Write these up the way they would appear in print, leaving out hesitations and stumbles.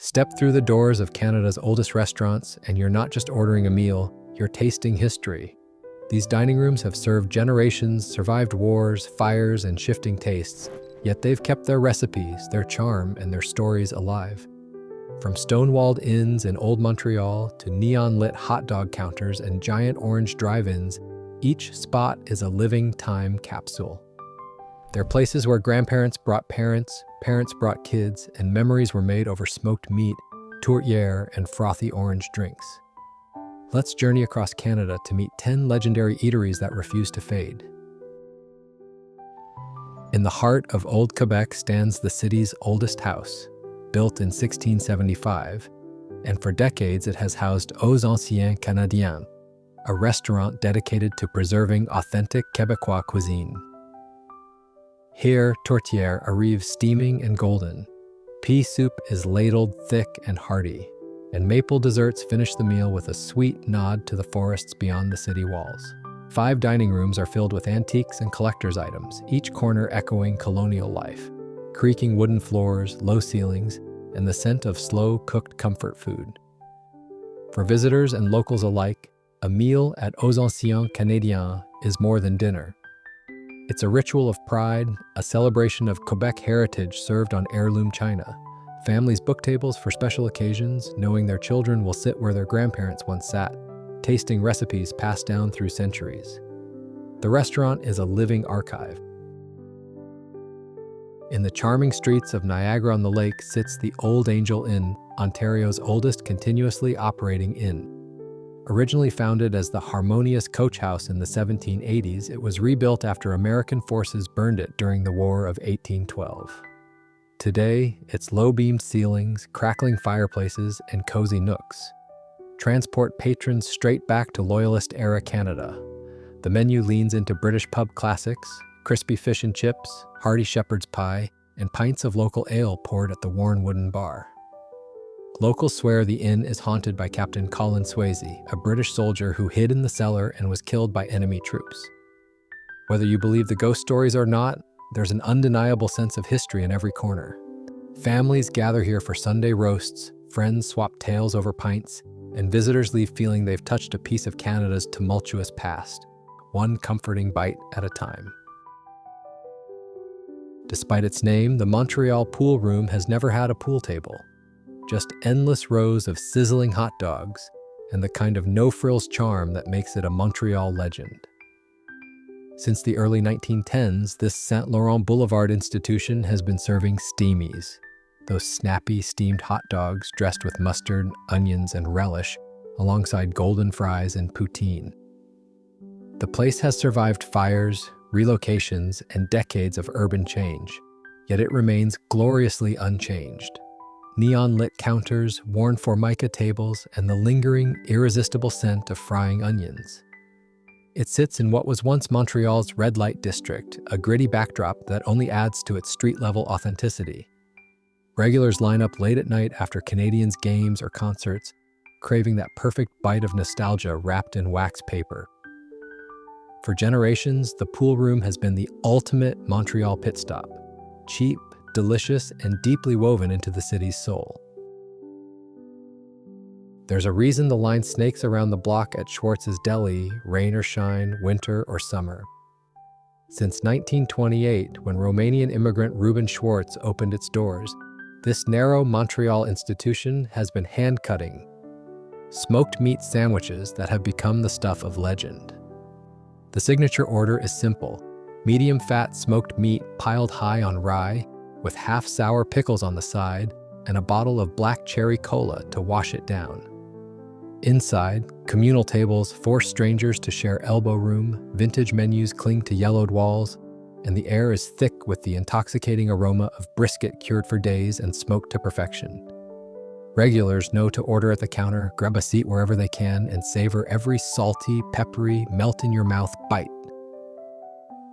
Step through the doors of Canada's oldest restaurants, and you're not just ordering a meal, you're tasting history. These dining rooms have served generations, survived wars, fires, and shifting tastes, yet they've kept their recipes, their charm, and their stories alive. From stone-walled inns in Old Montreal to neon-lit hot dog counters and giant orange drive-ins, each spot is a living time capsule. They're places where grandparents brought parents, parents brought kids, and memories were made over smoked meat, tourtière, and frothy orange drinks. Let's journey across Canada to meet 10 legendary eateries that refuse to fade. In the heart of Old Quebec stands the city's oldest house, built in 1675, and for decades it has housed Aux Anciens Canadiens, a restaurant dedicated to preserving authentic Quebecois cuisine. Here, tourtière arrives steaming and golden. Pea soup is ladled thick and hearty, and maple desserts finish the meal with a sweet nod to the forests beyond the city walls. 5 dining rooms are filled with antiques and collector's items, each corner echoing colonial life. Creaking wooden floors, low ceilings, and the scent of slow-cooked comfort food. For visitors and locals alike, a meal at Aux Anciens Canadiens is more than dinner. It's a ritual of pride, a celebration of Quebec heritage served on heirloom china. Families book tables for special occasions, knowing their children will sit where their grandparents once sat, tasting recipes passed down through centuries. The restaurant is a living archive. In the charming streets of Niagara-on-the-Lake sits the Old Angel Inn, Ontario's oldest continuously operating inn. Originally founded as the Harmonious Coach House in the 1780s, it was rebuilt after American forces burned it during the War of 1812. Today, its low-beamed ceilings, crackling fireplaces, and cozy nooks transport patrons straight back to Loyalist-era Canada. The menu leans into British pub classics, crispy fish and chips, hearty shepherd's pie, and pints of local ale poured at the worn wooden bar. Locals swear the inn is haunted by Captain Colin Swayze, a British soldier who hid in the cellar and was killed by enemy troops. Whether you believe the ghost stories or not, there's an undeniable sense of history in every corner. Families gather here for Sunday roasts, friends swap tales over pints, and visitors leave feeling they've touched a piece of Canada's tumultuous past, one comforting bite at a time. Despite its name, the Montreal pool room has never had a pool table. Just endless rows of sizzling hot dogs and the kind of no-frills charm that makes it a Montreal legend. Since the early 1910s, this Saint Laurent Boulevard institution has been serving steamies, those snappy steamed hot dogs dressed with mustard, onions, and relish, alongside golden fries and poutine. The place has survived fires, relocations, and decades of urban change, yet it remains gloriously unchanged. Neon-lit counters, worn formica tables, and the lingering, irresistible scent of frying onions. It sits in what was once Montreal's red light district, a gritty backdrop that only adds to its street-level authenticity. Regulars line up late at night after Canadiens games or concerts, craving that perfect bite of nostalgia wrapped in wax paper. For generations, the pool room has been the ultimate Montreal pit stop. Cheap, delicious, and deeply woven into the city's soul. There's a reason the line snakes around the block at Schwartz's Deli, rain or shine, winter or summer. Since 1928, when Romanian immigrant Ruben Schwartz opened its doors, this narrow Montreal institution has been hand-cutting smoked meat sandwiches that have become the stuff of legend. The signature order is simple: medium-fat smoked meat piled high on rye, with half-sour pickles on the side, and a bottle of black cherry cola to wash it down. Inside, communal tables force strangers to share elbow room, vintage menus cling to yellowed walls, and the air is thick with the intoxicating aroma of brisket cured for days and smoked to perfection. Regulars know to order at the counter, grab a seat wherever they can, and savor every salty, peppery, melt-in-your-mouth bite.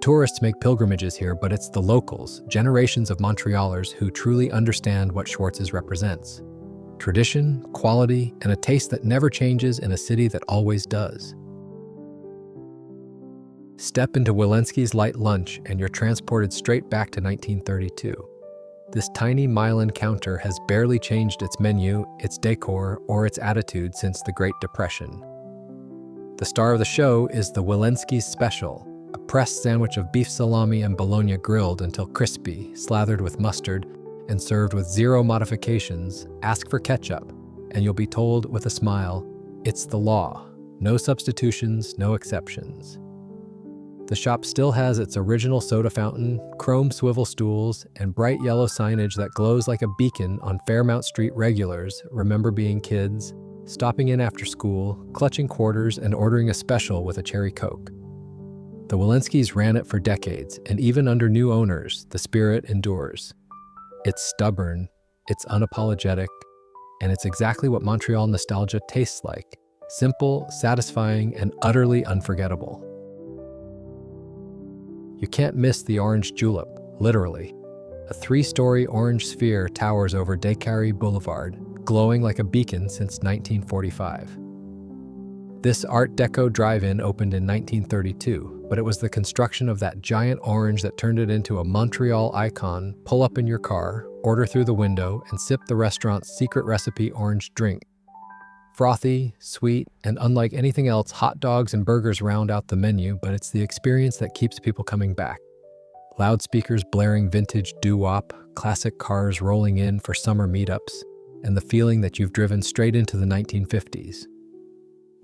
Tourists make pilgrimages here, but it's the locals, generations of Montrealers, who truly understand what Schwartz's represents. Tradition, quality, and a taste that never changes in a city that always does. Step into Wilensky's light lunch and you're transported straight back to 1932. This tiny Milan counter has barely changed its menu, its decor, or its attitude since the Great Depression. The star of the show is the Wilensky Special, a pressed sandwich of beef salami and bologna grilled until crispy, slathered with mustard, and served with zero modifications. Ask for ketchup, and you'll be told with a smile, it's the law. No substitutions, no exceptions. The shop still has its original soda fountain, chrome swivel stools, and bright yellow signage that glows like a beacon on Fairmount Street. Regulars remember being kids, stopping in after school, clutching quarters, and ordering a special with a cherry Coke. The Wilenskys ran it for decades, and even under new owners, the spirit endures. It's stubborn, it's unapologetic, and it's exactly what Montreal nostalgia tastes like: simple, satisfying, and utterly unforgettable. You can't miss the orange julep, literally. A 3-story orange sphere towers over Descaries Boulevard, glowing like a beacon since 1945. This Art Deco drive-in opened in 1932, but it was the construction of that giant orange that turned it into a Montreal icon. Pull up in your car, order through the window, and sip the restaurant's secret recipe orange drink. Frothy, sweet, and unlike anything else, hot dogs and burgers round out the menu, but it's the experience that keeps people coming back. Loudspeakers blaring vintage doo-wop, classic cars rolling in for summer meetups, and the feeling that you've driven straight into the 1950s.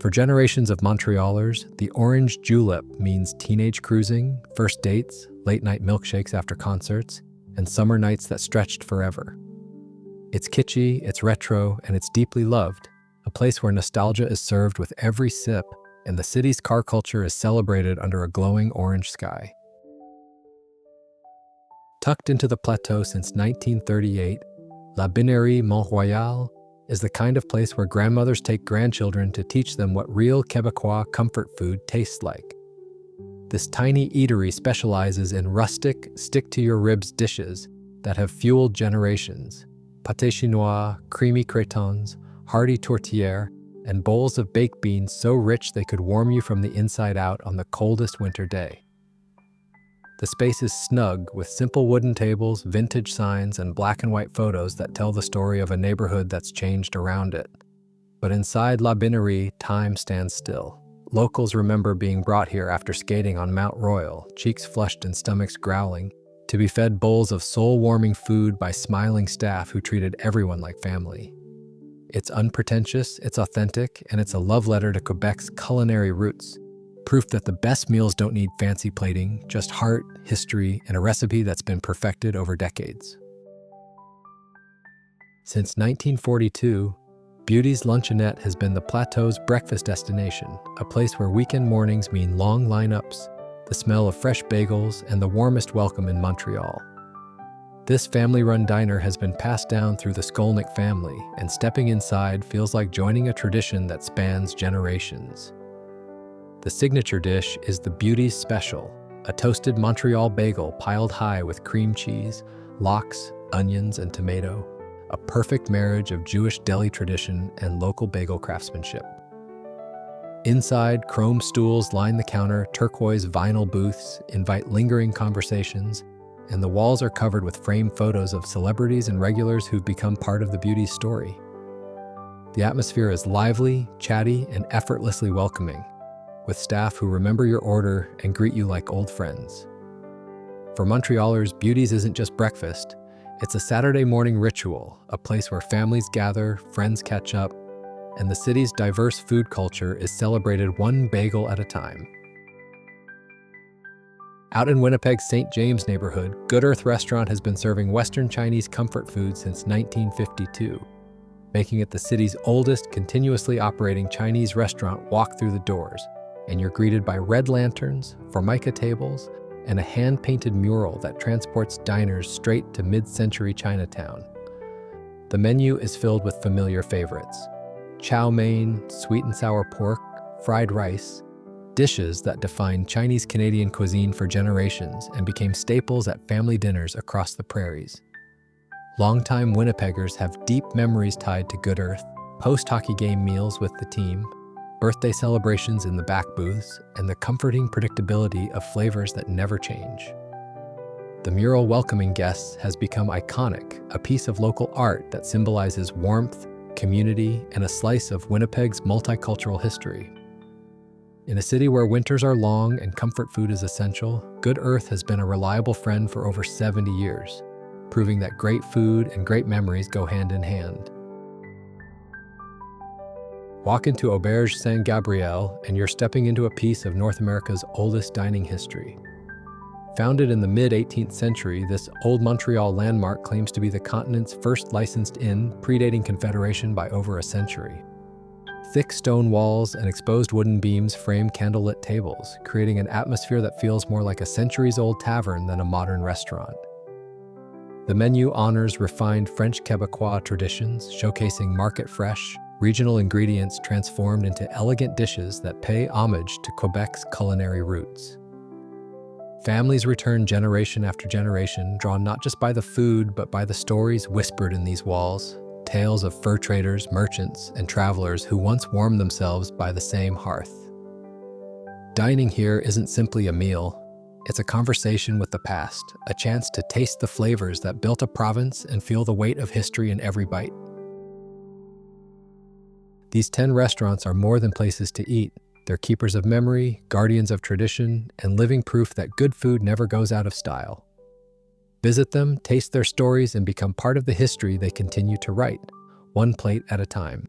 For generations of Montrealers, the orange julep means teenage cruising, first dates, late-night milkshakes after concerts, and summer nights that stretched forever. It's kitschy, it's retro, and it's deeply loved, a place where nostalgia is served with every sip, and the city's car culture is celebrated under a glowing orange sky. Tucked into the plateau since 1938, La Binerie Mont-Royal is the kind of place where grandmothers take grandchildren to teach them what real Quebecois comfort food tastes like. This tiny eatery specializes in rustic, stick-to-your-ribs dishes that have fueled generations: pâté chinois, creamy cretons, hearty tourtière, and bowls of baked beans so rich they could warm you from the inside out on the coldest winter day. The space is snug, with simple wooden tables, vintage signs, and black and white photos that tell the story of a neighborhood that's changed around it. But inside La Binerie, time stands still. Locals remember being brought here after skating on Mont-Royal, cheeks flushed and stomachs growling, to be fed bowls of soul-warming food by smiling staff who treated everyone like family. It's unpretentious, it's authentic, and it's a love letter to Quebec's culinary roots. Proof that the best meals don't need fancy plating, just heart, history, and a recipe that's been perfected over decades. Since 1942, Beauty's Luncheonette has been the Plateau's breakfast destination, a place where weekend mornings mean long lineups, the smell of fresh bagels, and the warmest welcome in Montreal. This family-run diner has been passed down through the Skolnick family, and stepping inside feels like joining a tradition that spans generations. The signature dish is the Beauty's Special, a toasted Montreal bagel piled high with cream cheese, lox, onions, and tomato, a perfect marriage of Jewish deli tradition and local bagel craftsmanship. Inside, chrome stools line the counter, turquoise vinyl booths invite lingering conversations, and the walls are covered with framed photos of celebrities and regulars who've become part of the Beauty's story. The atmosphere is lively, chatty, and effortlessly welcoming, with staff who remember your order and greet you like old friends. For Montrealers, Beauty's isn't just breakfast, it's a Saturday morning ritual, a place where families gather, friends catch up, and the city's diverse food culture is celebrated one bagel at a time. Out in Winnipeg's St. James neighborhood, Good Earth Restaurant has been serving Western Chinese comfort food since 1952, making it the city's oldest continuously operating Chinese restaurant. Walk through the doors, and you're greeted by red lanterns, formica tables, and a hand-painted mural that transports diners straight to mid-century Chinatown. The menu is filled with familiar favorites: chow mein, sweet and sour pork, fried rice, dishes that defined Chinese Canadian cuisine for generations and became staples at family dinners across the prairies. Longtime Winnipeggers have deep memories tied to Good Earth: post-hockey game meals with the team, birthday celebrations in the back booths, and the comforting predictability of flavors that never change. The mural welcoming guests has become iconic, a piece of local art that symbolizes warmth, community, and a slice of Winnipeg's multicultural history. In a city where winters are long and comfort food is essential, Good Earth has been a reliable friend for over 70 years, proving that great food and great memories go hand in hand. Walk into Auberge Saint-Gabriel and you're stepping into a piece of North America's oldest dining history. Founded in the mid-18th century, this old Montreal landmark claims to be the continent's first licensed inn, predating Confederation by over a century. Thick stone walls and exposed wooden beams frame candlelit tables, creating an atmosphere that feels more like a centuries-old tavern than a modern restaurant. The menu honors refined French Quebecois traditions, showcasing market-fresh, regional ingredients transformed into elegant dishes that pay homage to Quebec's culinary roots. Families return generation after generation, drawn not just by the food, but by the stories whispered in these walls, tales of fur traders, merchants, and travelers who once warmed themselves by the same hearth. Dining here isn't simply a meal. It's a conversation with the past, a chance to taste the flavors that built a province and feel the weight of history in every bite. These 10 restaurants are more than places to eat. They're keepers of memory, guardians of tradition, and living proof that good food never goes out of style. Visit them, taste their stories, and become part of the history they continue to write, one plate at a time.